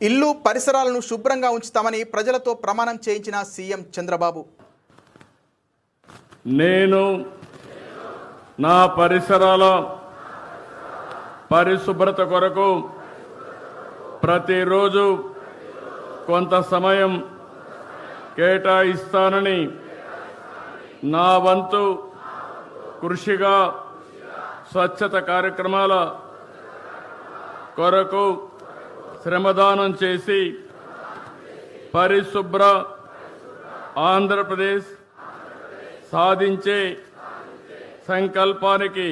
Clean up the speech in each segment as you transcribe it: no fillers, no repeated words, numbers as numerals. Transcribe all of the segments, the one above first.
ఇల్లు పరిసరాలను శుభ్రంగా ఉంచుతామని ప్రజలతో ప్రమాణం చేయించిన సీఎం చంద్రబాబు. నేను నా పరిసరాల పరిశుభ్రత కొరకు ప్రతిరోజు కొంత సమయం కేటాయిస్తానని నా వంతు కృషిగా స్వచ్ఛత కార్యక్రమాల కొరకు శ్రమదానం చేసి పరిశుభ్ర ఆంధ్రప్రదేశ్ సాధించే సంకల్పానికి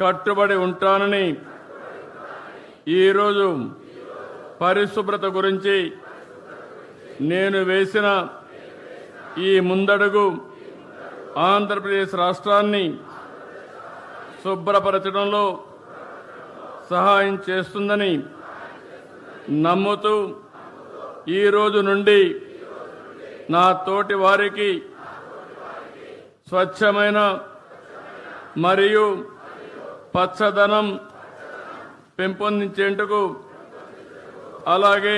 కట్టుబడి ఉంటానని ఈరోజు పరిశుభ్రత గురించి నేను వేసిన ఈ ముందడుగు ఆంధ్రప్రదేశ్ రాష్ట్రాన్ని శుభ్రపరచడంలో సహాయం చేస్తుందని నమ్ముతూ ఈ రోజు నుండి నా తోటి వారికి స్వచ్ఛమైన మరియు పచ్చదనం పెంపొందించేందుకు అలాగే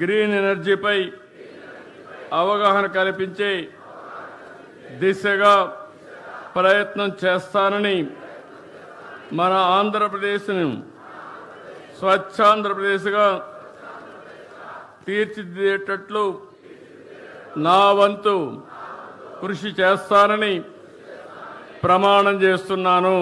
గ్రీన్ ఎనర్జీపై అవగాహన కల్పించే దిశగా ప్రయత్నం చేస్తానని మన ఆంధ్రప్రదేశ్ను స్వచ్ఛాంధ్రప్రదేశ్గా తీర్చిదిద్దేటట్లు నా వంతు కృషి చేస్తానని ప్రమాణం చేస్తున్నాను.